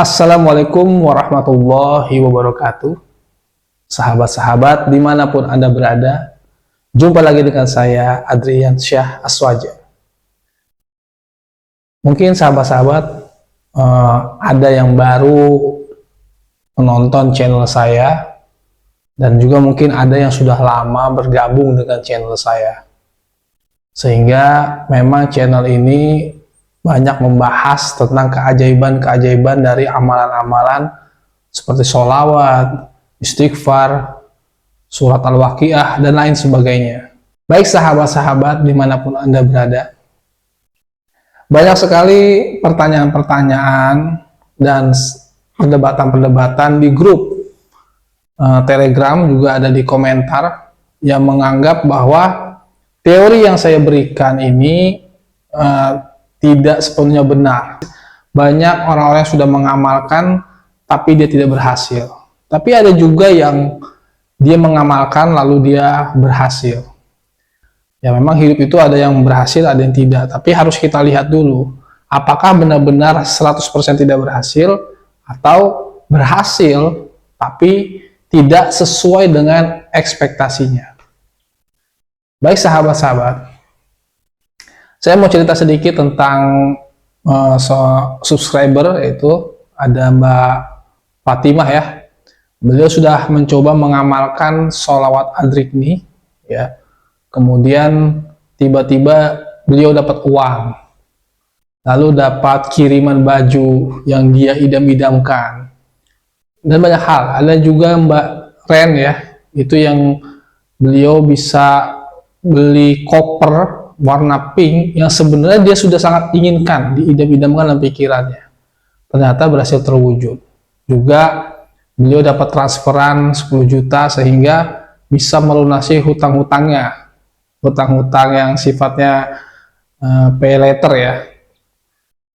Assalamualaikum warahmatullahi wabarakatuh. Sahabat-sahabat dimanapun Anda berada, jumpa lagi dengan saya Adrian Syah Aswaja. Mungkin sahabat-sahabat ada yang baru menonton channel saya, dan juga mungkin ada yang sudah lama bergabung dengan channel saya, sehingga memang channel ini banyak membahas tentang keajaiban-keajaiban dari amalan-amalan seperti sholawat, istighfar, surat Al-Waqiah, dan lain sebagainya. Baik sahabat-sahabat dimanapun Anda berada, banyak sekali pertanyaan-pertanyaan dan perdebatan-perdebatan di grup Telegram, juga ada di komentar yang menganggap bahwa teori yang saya berikan ini tidak sepenuhnya benar. Banyak orang-orang yang sudah mengamalkan tapi dia tidak berhasil. Tapi ada juga yang dia mengamalkan lalu dia berhasil. Ya memang hidup itu ada yang berhasil, ada yang tidak. Tapi harus kita lihat dulu, apakah benar-benar 100% tidak berhasil atau berhasil tapi tidak sesuai dengan ekspektasinya. Baik sahabat-sahabat, saya mau cerita sedikit tentang subscriber, yaitu ada Mbak Fatimah ya. Beliau sudah mencoba mengamalkan sholawat Adrikmi ya. Kemudian tiba-tiba beliau dapat uang, lalu dapat kiriman baju yang dia idam-idamkan, dan banyak hal. Ada juga Mbak Ren ya, itu yang beliau bisa beli koper warna pink yang sebenarnya dia sudah sangat inginkan, diidam-idamkan dalam pikirannya, ternyata berhasil terwujud. Juga beliau dapat transferan 10 juta sehingga bisa melunasi hutang-hutangnya, hutang-hutang yang sifatnya pay later ya.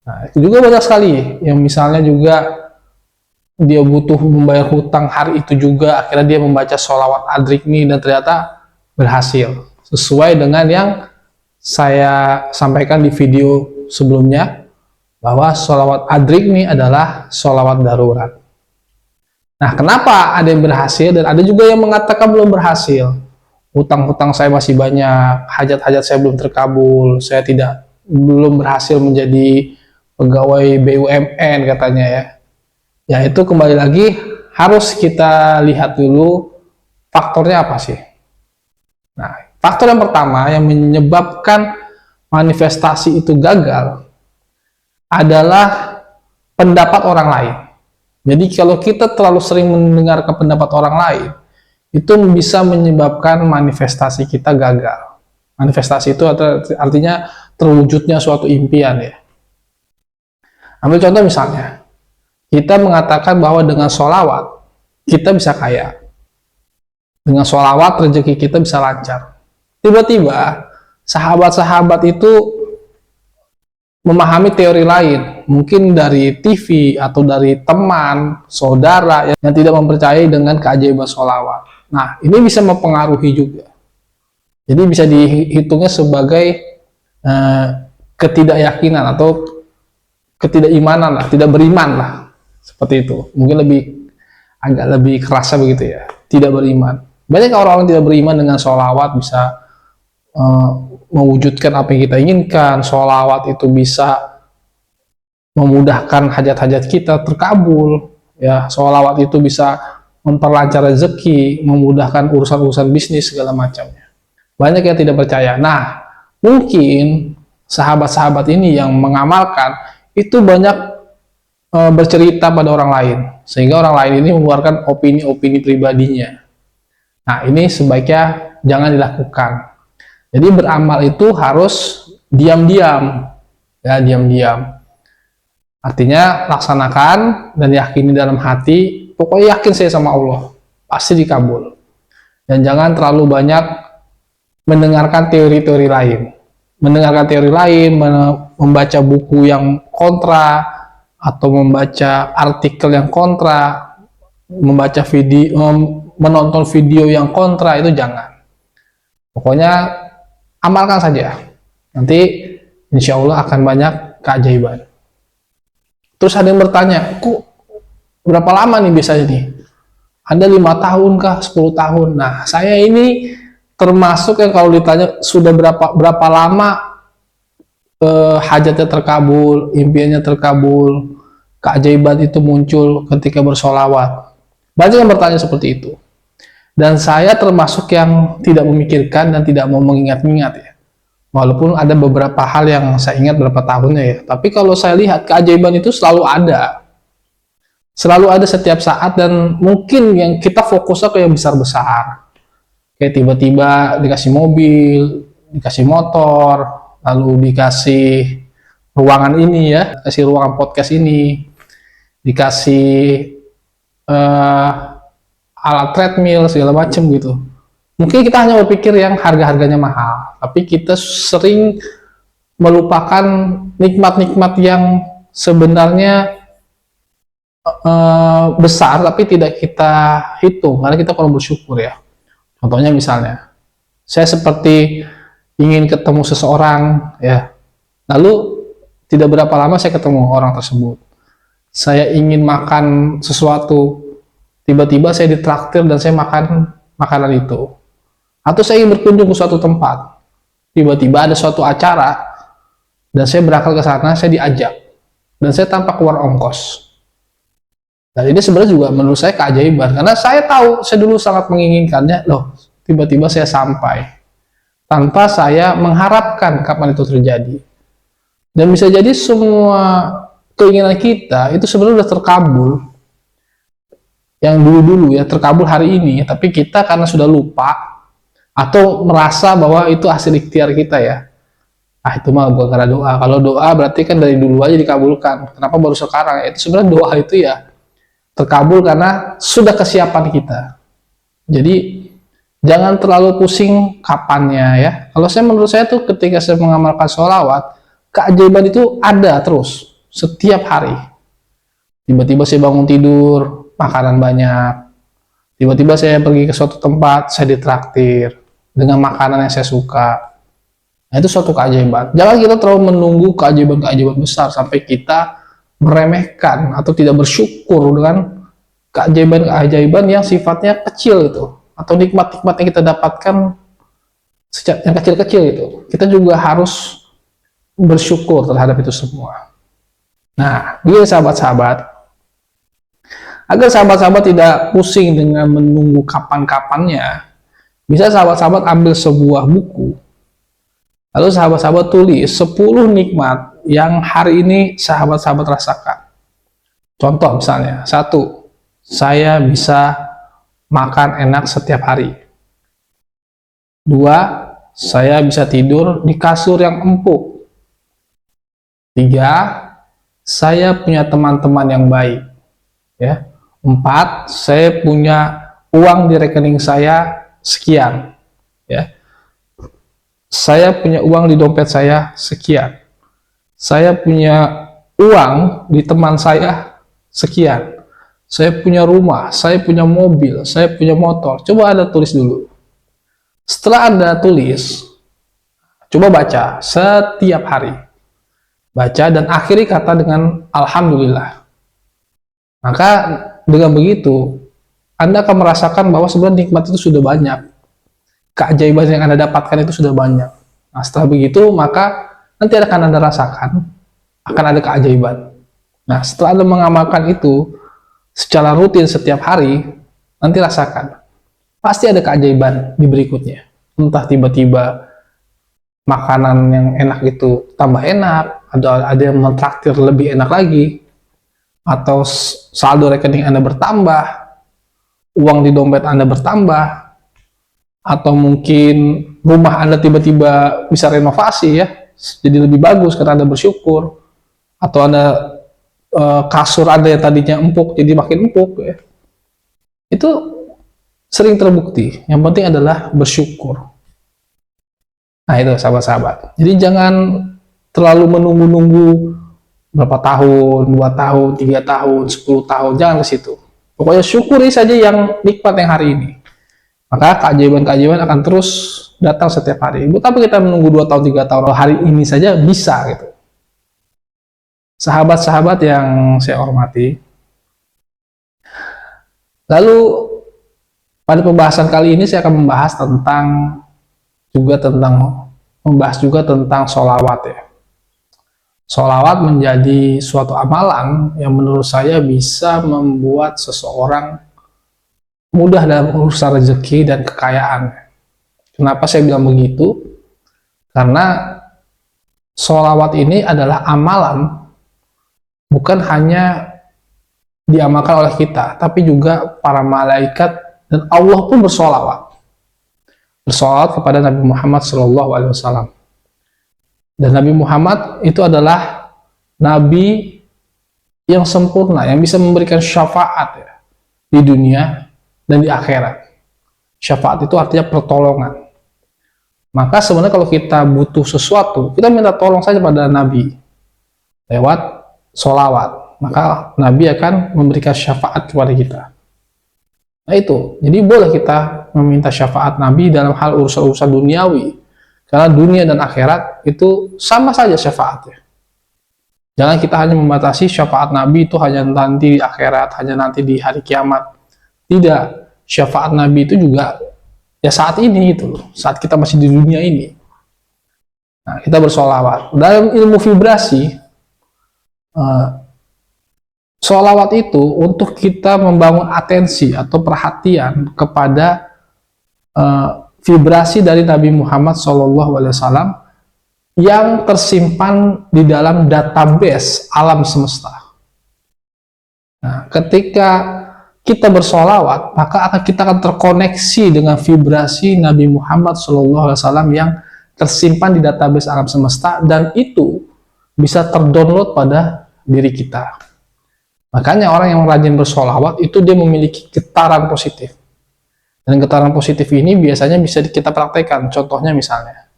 Nah, itu juga banyak sekali yang misalnya juga dia butuh membayar hutang hari itu juga, akhirnya dia membaca sholawat Adrikmi dan ternyata berhasil sesuai dengan yang saya sampaikan di video sebelumnya, bahwa sholawat Adrikmi adalah sholawat darurat. Nah, kenapa ada yang berhasil dan ada juga yang mengatakan belum berhasil? Hutang-hutang saya masih banyak, hajat-hajat saya belum terkabul, saya belum berhasil menjadi pegawai BUMN katanya ya. Ya itu kembali lagi harus kita lihat dulu faktornya apa sih. Nah, faktor yang pertama yang menyebabkan manifestasi itu gagal adalah pendapat orang lain. Jadi kalau kita terlalu sering mendengarkan pendapat orang lain, itu bisa menyebabkan manifestasi kita gagal. Manifestasi itu artinya terwujudnya suatu impian ya. Ambil contoh misalnya, kita mengatakan bahwa dengan sholawat kita bisa kaya, dengan sholawat rezeki kita bisa lancar. Tiba-tiba sahabat-sahabat itu memahami teori lain, mungkin dari TV atau dari teman, saudara yang tidak mempercayai dengan keajaiban sholawat. Nah, ini bisa mempengaruhi juga. Jadi bisa dihitungnya sebagai ketidakyakinan atau ketidakimanan lah, tidak beriman lah, seperti itu. Mungkin agak lebih kerasa begitu ya, tidak beriman. Banyak orang-orang tidak beriman dengan sholawat bisa mewujudkan apa yang kita inginkan. Sholawat itu bisa memudahkan hajat-hajat kita terkabul ya. Sholawat itu bisa memperlancar rezeki, memudahkan urusan-urusan bisnis segala macamnya. Banyak yang tidak percaya. Nah, mungkin sahabat-sahabat ini yang mengamalkan itu banyak bercerita pada orang lain, sehingga orang lain ini mengeluarkan opini-opini pribadinya. Nah, ini sebaiknya jangan dilakukan. Jadi beramal itu harus diam-diam, ya diam-diam. Artinya laksanakan dan yakini dalam hati, pokoknya yakin saya sama Allah, pasti dikabul. Dan jangan terlalu banyak mendengarkan teori-teori lain. Mendengarkan teori lain, membaca buku yang kontra, atau membaca artikel yang kontra, membaca video, menonton video yang kontra, itu jangan. Pokoknya amalkan saja, nanti insya Allah akan banyak keajaiban. Terus ada yang bertanya, kok berapa lama nih biasanya nih? Anda 5 tahun kah, 10 tahun? Nah, saya ini termasuk yang kalau ditanya sudah berapa lama hajatnya terkabul, impiannya terkabul, keajaiban itu muncul ketika bersolawat. Banyak yang bertanya seperti itu. Dan saya termasuk yang tidak memikirkan dan tidak mau mengingat-ingat ya. Walaupun ada beberapa hal yang saya ingat berapa tahunnya ya. Tapi kalau saya lihat keajaiban itu selalu ada. Selalu ada setiap saat dan mungkin yang kita fokusnya ke yang besar-besar. Kayak tiba-tiba dikasih mobil, dikasih motor, lalu dikasih ruangan ini ya, kasih ruangan podcast ini, dikasih alat treadmill segala macam gitu. Mungkin kita hanya berpikir yang harga-harganya mahal, tapi kita sering melupakan nikmat-nikmat yang sebenarnya besar tapi tidak kita hitung karena kita perlu bersyukur ya. Contohnya misalnya, saya seperti ingin ketemu seseorang ya, lalu tidak berapa lama saya ketemu orang tersebut. Saya ingin makan sesuatu, tiba-tiba saya ditraktir dan saya makan makanan itu. Atau saya ingin berkunjung ke suatu tempat, tiba-tiba ada suatu acara dan saya berangkat ke sana, saya diajak dan saya tanpa keluar ongkos. Dan ini sebenarnya juga menurut saya keajaiban karena saya tahu saya dulu sangat menginginkannya, loh tiba-tiba saya sampai tanpa saya mengharapkan kapan itu terjadi. Dan bisa jadi semua keinginan kita itu sebenarnya sudah terkabul yang dulu-dulu ya, terkabul hari ini, tapi kita karena sudah lupa atau merasa bahwa itu hasil ikhtiar kita ya. Ah itu mah bukan karena doa. Kalau doa berarti kan dari dulu aja dikabulkan. Kenapa baru sekarang? Itu sebenarnya doa itu ya terkabul karena sudah kesiapan kita. Jadi jangan terlalu pusing kapannya ya. Kalau menurut saya tuh ketika saya mengamalkan sholawat, keajaiban itu ada terus setiap hari. Tiba-tiba saya bangun tidur, makanan banyak. Tiba-tiba saya pergi ke suatu tempat, saya ditraktir dengan makanan yang saya suka. Nah, itu suatu keajaiban. Jangan kita terlalu menunggu keajaiban-keajaiban besar sampai kita meremehkan atau tidak bersyukur dengan keajaiban-keajaiban yang sifatnya kecil itu, atau nikmat-nikmat yang kita dapatkan yang kecil-kecil itu. Kita juga harus bersyukur terhadap itu semua. Nah, biar sahabat-sahabat, agar sahabat-sahabat tidak pusing dengan menunggu kapan-kapannya, bisa sahabat-sahabat ambil sebuah buku, lalu sahabat-sahabat tulis 10 nikmat yang hari ini sahabat-sahabat rasakan. Contoh misalnya, 1, saya bisa makan enak setiap hari. 2, saya bisa tidur di kasur yang empuk. 3, saya punya teman-teman yang baik. Ya. 4, saya punya uang di rekening saya sekian. Ya. Saya punya uang di dompet saya sekian. Saya punya uang di teman saya sekian. Saya punya rumah, saya punya mobil, saya punya motor. Coba Anda tulis dulu. Setelah Anda tulis, coba baca setiap hari. Baca dan akhiri kata dengan Alhamdulillah. Maka dengan begitu, Anda akan merasakan bahwa sebenarnya nikmat itu sudah banyak. Keajaiban yang Anda dapatkan itu sudah banyak. Nah, setelah begitu, maka nanti akan Anda rasakan, akan ada keajaiban. Nah, setelah Anda mengamalkan itu, secara rutin setiap hari, nanti rasakan. Pasti ada keajaiban di berikutnya. Entah tiba-tiba makanan yang enak itu tambah enak, ada yang mentraktir lebih enak lagi, atau saldo rekening Anda bertambah, uang di dompet Anda bertambah, atau mungkin rumah Anda tiba-tiba bisa renovasi ya, jadi lebih bagus karena Anda bersyukur, atau Anda kasur Anda yang tadinya empuk jadi makin empuk ya. Itu sering terbukti. Yang penting adalah bersyukur. Nah itu sahabat-sahabat. Jadi jangan terlalu menunggu-nunggu berapa tahun, 2 tahun, 3 tahun, 10 tahun, jangan ke situ. Pokoknya syukuri saja yang nikmat yang hari ini. Maka keajaiban-keajaiban akan terus datang setiap hari. Buat apa kita menunggu 2 tahun, 3 tahun, hari ini saja bisa gitu. Sahabat-sahabat yang saya hormati, Lalu pada pembahasan kali ini saya akan membahas juga tentang sholawat ya. Sholawat menjadi suatu amalan yang menurut saya bisa membuat seseorang mudah dalam urusan rezeki dan kekayaan. Kenapa saya bilang begitu? Karena sholawat ini adalah amalan, bukan hanya diamalkan oleh kita, tapi juga para malaikat dan Allah pun bersolawat kepada Nabi Muhammad SAW. Dan Nabi Muhammad itu adalah Nabi yang sempurna, yang bisa memberikan syafaat ya, di dunia dan di akhirat. Syafaat itu artinya pertolongan. Maka sebenarnya kalau kita butuh sesuatu, kita minta tolong saja pada Nabi lewat sholawat, maka Nabi akan memberikan syafaat kepada kita. Nah itu, jadi boleh kita meminta syafaat Nabi dalam hal urusan-urusan duniawi, karena dunia dan akhirat itu sama saja syafaatnya. Jangan kita hanya membatasi syafaat Nabi itu hanya nanti di akhirat, hanya nanti di hari kiamat. Tidak, syafaat Nabi itu juga ya saat ini gitu loh, saat kita masih di dunia ini. Nah, kita bersolawat. Dalam ilmu vibrasi, sholawat itu untuk kita membangun atensi atau perhatian kepada vibrasi dari Nabi Muhammad SAW yang tersimpan di dalam database alam semesta. Nah, ketika kita bersolawat, maka kita akan terkoneksi dengan vibrasi Nabi Muhammad SAW yang tersimpan di database alam semesta, dan itu bisa terdownload pada diri kita. Makanya orang yang rajin bersolawat itu dia memiliki getaran positif. Dan getaran positif ini biasanya bisa kita praktekkan. Contohnya misalnya,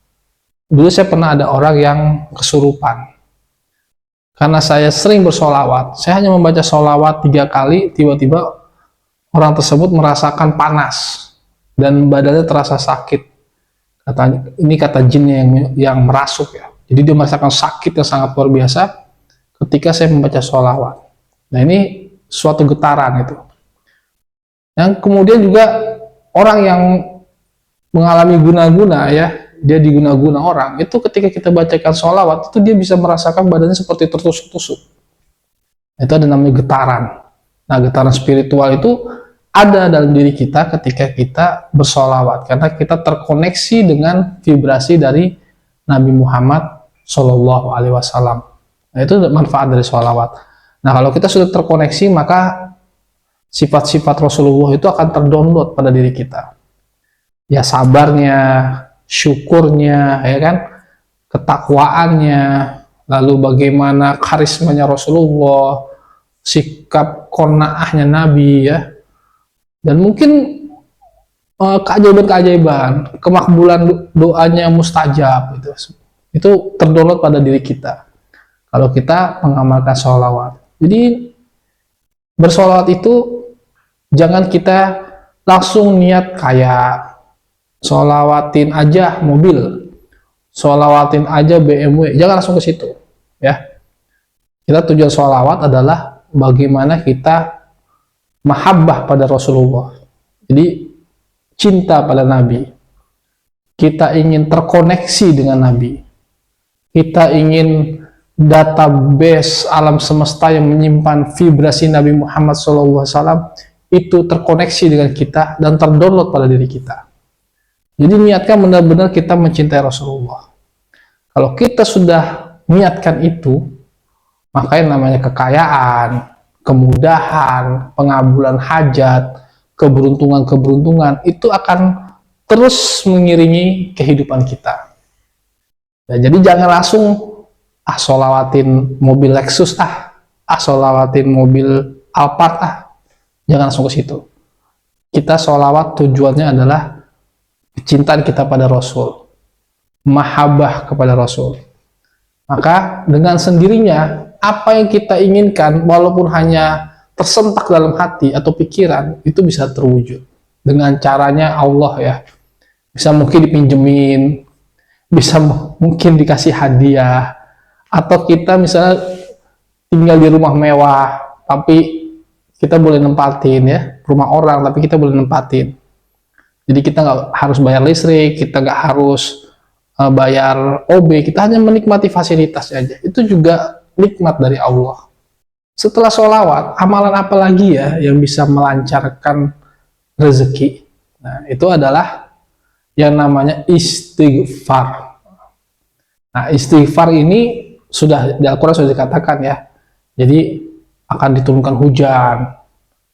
dulu saya pernah ada orang yang kesurupan. Karena saya sering bersolawat, saya hanya membaca solawat 3 kali, tiba-tiba orang tersebut merasakan panas dan badannya terasa sakit. Ini kata jinnya yang merasuk ya. Jadi dia merasakan sakit yang sangat luar biasa ketika saya membaca sholawat. Nah ini suatu getaran itu. Yang kemudian juga orang yang mengalami guna-guna ya, dia diguna-guna orang, itu ketika kita bacakan sholawat, itu dia bisa merasakan badannya seperti tertusuk-tusuk. Itu ada namanya getaran. Nah getaran spiritual itu ada dalam diri kita ketika kita bersolawat, karena kita terkoneksi dengan vibrasi dari Nabi Muhammad SAW. Nah itu manfaat dari sholawat. Nah kalau kita sudah terkoneksi, maka sifat-sifat Rasulullah itu akan terdownload pada diri kita. Ya sabarnya, syukurnya, ya kan, ketakwaannya, lalu bagaimana karismanya Rasulullah, sikap qanaahnya Nabi ya. Dan mungkin keajaiban-keajaiban, kemakbulan doanya mustajab itu terdownload pada diri kita kalau kita mengamalkan sholawat. Jadi bersolawat itu jangan kita langsung niat kayak sholawatin aja mobil, sholawatin aja BMW, jangan langsung ke situ ya. Kita tujuan sholawat adalah bagaimana kita mahabbah pada Rasulullah, jadi cinta pada Nabi, kita ingin terkoneksi dengan Nabi, kita ingin database alam semesta yang menyimpan vibrasi Nabi Muhammad SAW itu terkoneksi dengan kita dan terdownload pada diri kita. Jadi niatkan benar-benar kita mencintai Rasulullah. Kalau kita sudah niatkan itu, maka yang namanya kekayaan, kemudahan, pengabulan hajat, keberuntungan-keberuntungan itu akan terus mengiringi kehidupan kita. Nah, jadi jangan langsung sholawatin mobil Lexus sholawatin mobil Alphard jangan langsung ke situ. Kita sholawat tujuannya adalah kecintaan kita pada Rasul, mahabbah kepada Rasul. Maka dengan sendirinya apa yang kita inginkan walaupun hanya tersentak dalam hati atau pikiran itu bisa terwujud dengan caranya Allah ya. Bisa mungkin dipinjemin, bisa mungkin dikasih hadiah, atau kita misalnya tinggal di rumah mewah tapi kita boleh nempatin ya, rumah orang, tapi kita boleh nempatin. Jadi kita nggak harus bayar listrik, kita nggak harus bayar OB, kita hanya menikmati fasilitas aja. Itu juga nikmat dari Allah. Setelah sholawat, amalan apa lagi ya yang bisa melancarkan rezeki? Nah, itu adalah yang namanya istighfar. Nah, istighfar ini sudah di Al-Quran sudah dikatakan ya. Jadi akan diturunkan hujan,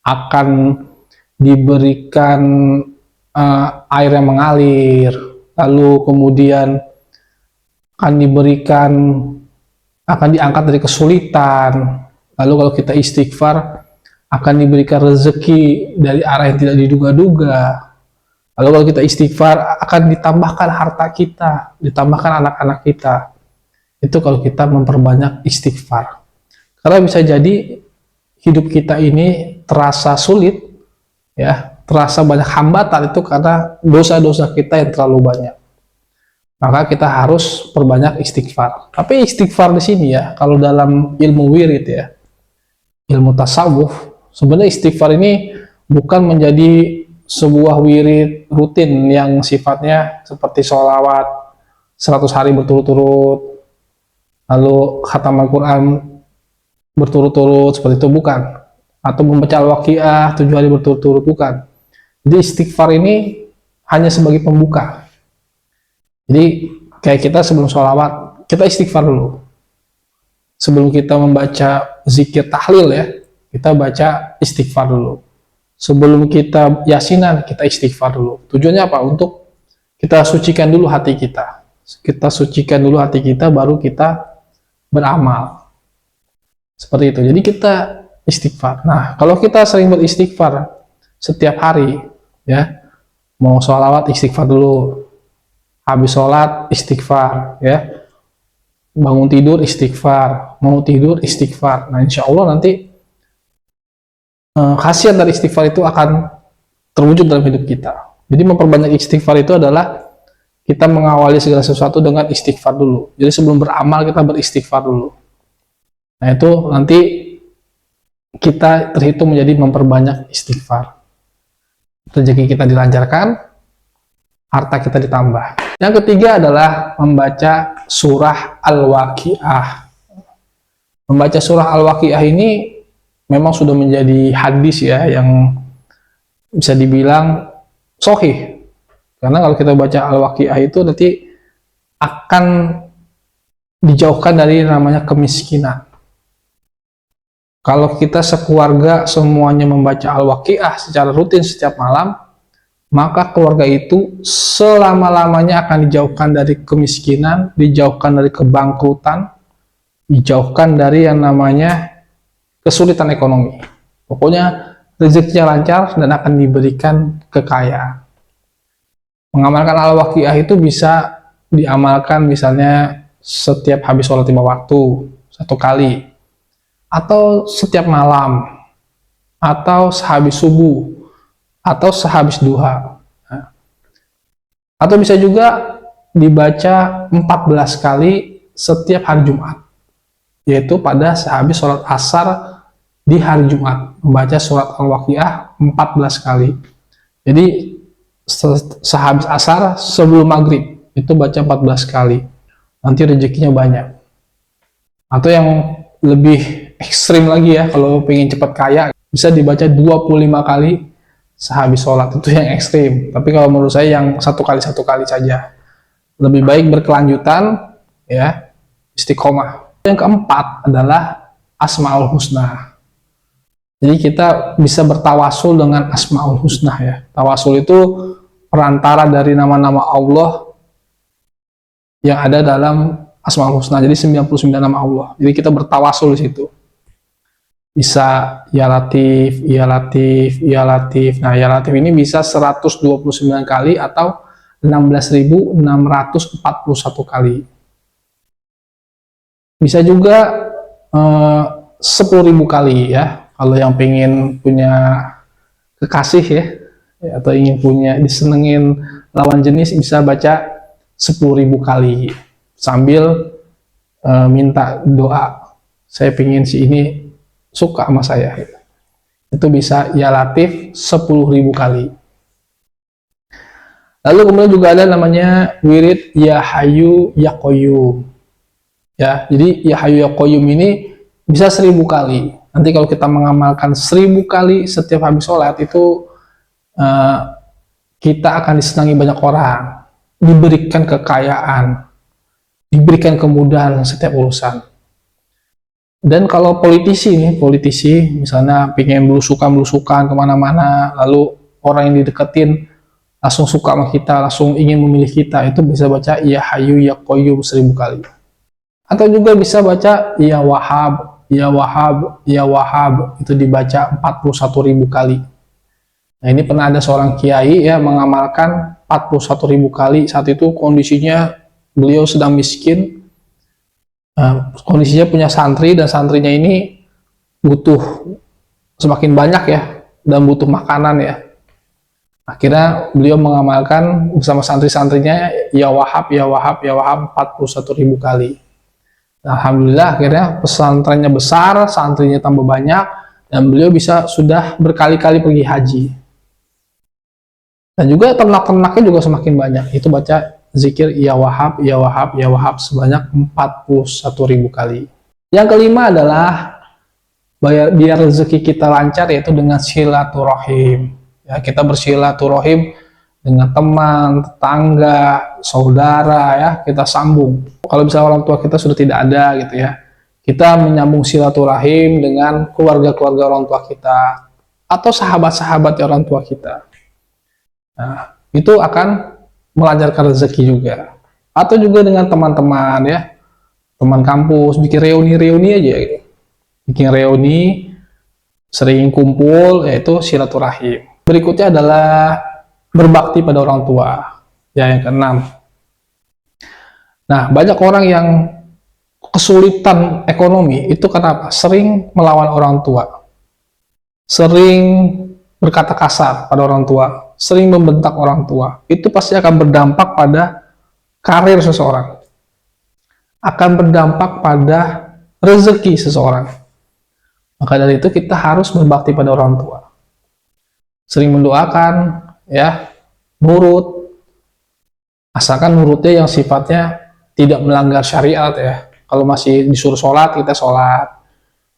akan diberikan air yang mengalir, lalu kemudian akan diangkat dari kesulitan. Lalu kalau kita istighfar, akan diberikan rezeki dari arah yang tidak diduga-duga. Lalu kalau kita istighfar, akan ditambahkan harta kita, ditambahkan anak-anak kita. Itu kalau kita memperbanyak istighfar. Karena bisa jadi hidup kita ini terasa sulit, ya, terasa banyak hambatan itu karena dosa-dosa kita yang terlalu banyak. Maka kita harus perbanyak istighfar. Tapi istighfar di sini ya, kalau dalam ilmu wirid ya, ilmu tasawuf, sebenarnya istighfar ini bukan menjadi sebuah wirid rutin yang sifatnya seperti sholawat 100 hari berturut-turut, lalu khatam Al-Quran berturut-turut, seperti itu, bukan. Atau membaca Al-Waqiah 7 hari berturut-turut, bukan. Jadi istighfar ini hanya sebagai pembuka. Jadi kayak kita sebelum sholawat, kita istighfar dulu. Sebelum kita membaca zikir tahlil ya, kita baca istighfar dulu. Sebelum kita yasinan, kita istighfar dulu. Tujuannya apa? Untuk kita sucikan dulu hati kita. Kita sucikan dulu hati kita, baru kita beramal. Seperti itu. Jadi kita istighfar. Nah, kalau kita sering beristighfar setiap hari, ya, mau sholawat istighfar dulu, habis sholat istighfar, ya, bangun tidur istighfar, mau tidur istighfar. Nah, insya Allah nanti khasiat dari istighfar itu akan terwujud dalam hidup kita. Jadi memperbanyak istighfar itu adalah kita mengawali segala sesuatu dengan istighfar dulu. Jadi sebelum beramal kita beristighfar dulu. Nah, itu nanti kita terhitung menjadi memperbanyak istighfar. Rezeki kita dilancarkan, harta kita ditambah. Yang ketiga adalah membaca surah Al-Waqiah. Membaca surah Al-Waqiah ini memang sudah menjadi hadis ya, yang bisa dibilang sahih. Karena kalau kita baca Al-Waqiah itu nanti akan dijauhkan dari namanya kemiskinan. Kalau kita sekeluarga semuanya membaca Al-Waqiah secara rutin setiap malam, maka keluarga itu selama-lamanya akan dijauhkan dari kemiskinan, dijauhkan dari kebangkrutan, dijauhkan dari yang namanya kesulitan ekonomi. Pokoknya rezekinya lancar dan akan diberikan kekayaan. Mengamalkan Al-Waqiah itu bisa diamalkan misalnya setiap habis sholat 5 waktu, 1 kali, atau setiap malam, atau sehabis subuh, atau sehabis duha. Atau bisa juga dibaca 14 kali setiap hari Jumat, yaitu pada sehabis sholat asar di hari Jumat, membaca surat Al-Waqiah 14 kali. Jadi sehabis asar sebelum maghrib itu baca 14 kali, nanti rezekinya banyak. Atau yang lebih ekstrim lagi ya, kalau pengen cepat kaya, bisa dibaca 25 kali sehabis sholat. Itu yang ekstrim. Tapi kalau menurut saya yang satu kali saja. Lebih baik berkelanjutan ya, istiqomah. Yang keempat adalah Asmaul Husna. Jadi kita bisa bertawasul dengan Asmaul Husna ya. Tawasul itu perantara dari nama-nama Allah yang ada dalam Asmaul Husna. Jadi 99 nama Allah. Jadi kita bertawasul di situ. Bisa ya Latif, ya Latif, ya Latif. Nah, ya Latif ini bisa 129 kali atau 16.641 kali. Bisa juga 10.000 kali ya. Kalau yang pengen punya kekasih ya, atau ingin punya disenengin lawan jenis, bisa baca 10.000 kali sambil minta doa. Saya pengen si ini suka sama saya. itu bisa ya latif 10.000 kali. Lalu kemudian juga ada namanya wirid ya hayu ya qayyum. Ya, jadi ya hayu ya qayyum ini bisa 1000 kali. Nanti kalau kita mengamalkan 1000 kali setiap habis sholat itu eh, kita akan disenangi banyak orang, diberikan kekayaan, diberikan kemudahan setiap urusan. Dan kalau politisi nih, politisi misalnya pengen belusukan kemana-mana, lalu orang yang dideketin langsung suka sama kita, langsung ingin memilih kita, itu bisa baca ya hayu ya qayyum 1000 kali. Atau juga bisa baca ya wahab, ya wahab, ya wahab, itu dibaca 41.000 kali. Nah, ini pernah ada seorang kiai ya mengamalkan 41.000 kali. Saat itu kondisinya beliau sedang miskin, kondisinya punya santri, dan santrinya ini butuh semakin banyak ya, dan butuh makanan ya. Akhirnya beliau mengamalkan bersama santri-santrinya ya wahab, ya wahab, ya wahab 41.000 kali. Alhamdulillah akhirnya pesantrennya besar, santrinya tambah banyak, dan beliau bisa sudah berkali-kali pergi haji. Dan juga ternak-ternaknya juga semakin banyak. Itu baca zikir ya wahab, ya wahab, ya wahab sebanyak 41.000 kali. Yang kelima adalah biar rezeki kita lancar, yaitu dengan silaturahim. Ya, kita bersilaturahim dengan teman, tetangga, saudara ya, kita sambung. Kalau misalnya orang tua kita sudah tidak ada gitu ya, kita menyambung silaturahim dengan keluarga-keluarga orang tua kita atau sahabat-sahabat orang tua kita. Nah, itu akan melancarkan rezeki juga. Atau juga dengan teman-teman ya, teman kampus, bikin reuni-reuni aja gitu. Bikin reuni, sering kumpul, yaitu silaturahim. Berikutnya adalah berbakti pada orang tua. Ya, yang keenam. Nah, banyak orang yang kesulitan ekonomi itu kenapa? Sering melawan orang tua. Sering berkata kasar pada orang tua, sering membentak orang tua. Itu pasti akan berdampak pada karir seseorang. Akan berdampak pada rezeki seseorang. Maka dari itu kita harus berbakti pada orang tua. Sering mendoakan, ya, nurut, asalkan nurutnya yang sifatnya tidak melanggar syariat ya. Kalau masih disuruh sholat, kita sholat,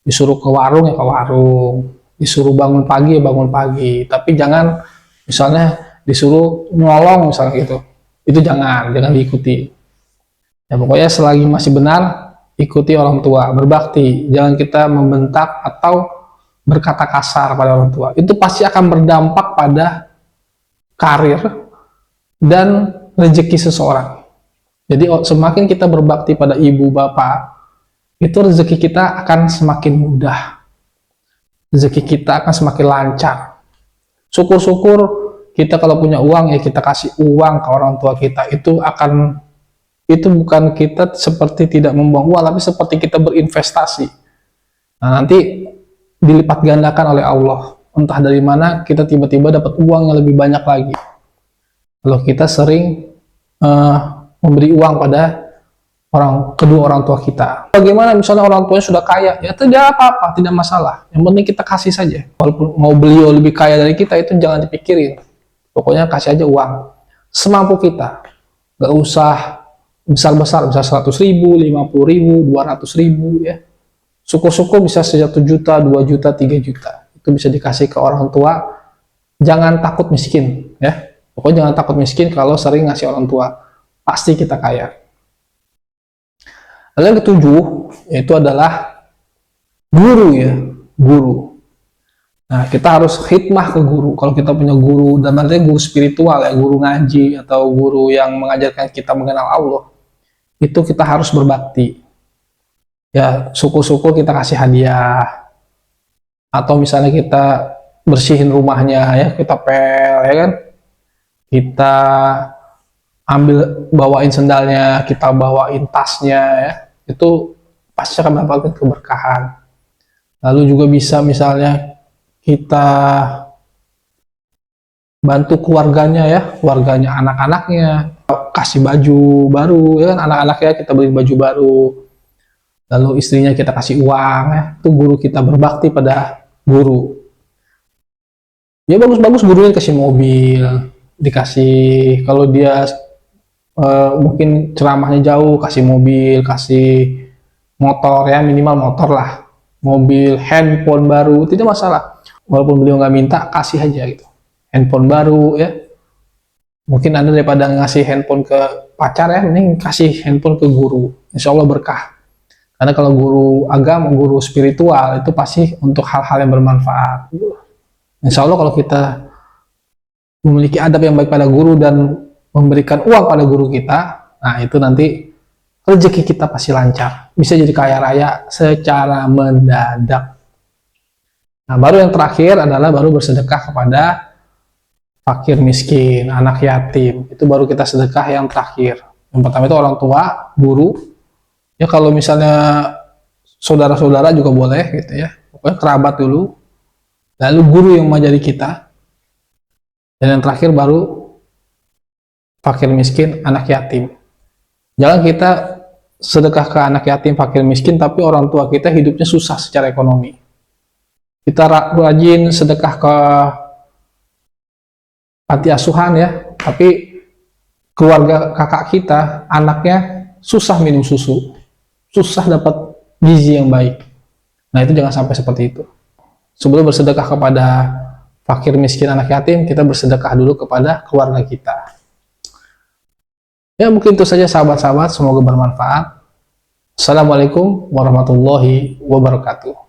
disuruh ke warung ya ke warung, disuruh bangun pagi ya bangun pagi, tapi jangan misalnya disuruh nyolong misalnya gitu, itu jangan diikuti ya. Pokoknya selagi masih benar, ikuti orang tua, berbakti, jangan kita membentak atau berkata kasar pada orang tua. Itu pasti akan berdampak pada karir dan rezeki seseorang. Jadi semakin kita berbakti pada ibu bapak, itu rezeki kita akan semakin mudah, rezeki kita akan semakin lancar. Syukur-syukur kita kalau punya uang ya kita kasih uang ke orang tua kita, itu bukan kita seperti tidak membuang uang, tapi seperti kita berinvestasi. Nah, nanti dilipat gandakan oleh Allah. Entah dari mana kita tiba-tiba dapat uang yang lebih banyak lagi. Kalau kita sering memberi uang pada kedua orang tua kita. Bagaimana misalnya orang tuanya sudah kaya, ya tidak apa-apa, tidak masalah. Yang penting kita kasih saja. Walaupun mau beliau lebih kaya dari kita, itu jangan dipikirin. Pokoknya kasih aja uang semampu kita. Gak usah besar-besar, bisa 100.000, 50.000, 200.000 ya. Syukur-syukur bisa 1 juta, 2 juta, 3 juta. Itu bisa dikasih ke orang tua. Jangan takut miskin ya. Pokoknya jangan takut miskin kalau sering ngasih orang tua. Pasti kita kaya. Lalu yang ketujuh, yaitu adalah guru ya, guru. Nah, kita harus khidmah ke guru. Kalau kita punya guru, dan artinya guru spiritual ya, guru ngaji atau guru yang mengajarkan kita mengenal Allah, itu kita harus berbakti. Ya, syukur-syukur kita kasih hadiah. Atau misalnya kita bersihin rumahnya ya, kita pel ya kan. Kita bawain sendalnya, kita bawain tasnya ya. Itu pasti akan mendapatkan keberkahan. Lalu juga bisa misalnya kita bantu keluarganya ya, keluarganya, anak-anaknya, kasih baju baru ya kan, anak-anaknya kita beli baju baru. Lalu istrinya kita kasih uang ya. Itu guru kita, berbakti pada guru. Ya bagus-bagus, gurunya dikasih mobil, dikasih, kalau dia mungkin ceramahnya jauh, kasih mobil, kasih motor, ya minimal motor lah, mobil, handphone baru, tidak masalah. Walaupun beliau nggak minta, kasih aja gitu, handphone baru ya. Mungkin Anda daripada ngasih handphone ke pacar ya, mending kasih handphone ke guru, insya Allah berkah. Karena kalau guru agama, guru spiritual itu pasti untuk hal-hal yang bermanfaat. Insya Allah kalau kita memiliki adab yang baik pada guru dan memberikan uang pada guru kita, nah itu nanti rezeki kita pasti lancar, bisa jadi kaya raya secara mendadak. Nah, baru yang terakhir adalah baru bersedekah kepada fakir miskin, anak yatim. Itu baru kita sedekah yang terakhir. Yang pertama itu orang tua, guru. Ya kalau misalnya saudara-saudara juga boleh gitu ya. Pokoknya kerabat dulu. Lalu guru yang mengajari kita. Dan yang terakhir baru fakir miskin, anak yatim. Jangan kita sedekah ke anak yatim, fakir miskin, tapi orang tua kita hidupnya susah secara ekonomi. Kita rajin sedekah ke panti asuhan ya, tapi keluarga kakak kita, anaknya susah minum susu, susah dapat gizi yang baik. Nah itu jangan sampai seperti itu. Sebelum bersedekah kepada fakir miskin anak yatim, kita bersedekah dulu kepada keluarga kita. Ya mungkin itu saja sahabat-sahabat, semoga bermanfaat. Assalamualaikum warahmatullahi wabarakatuh.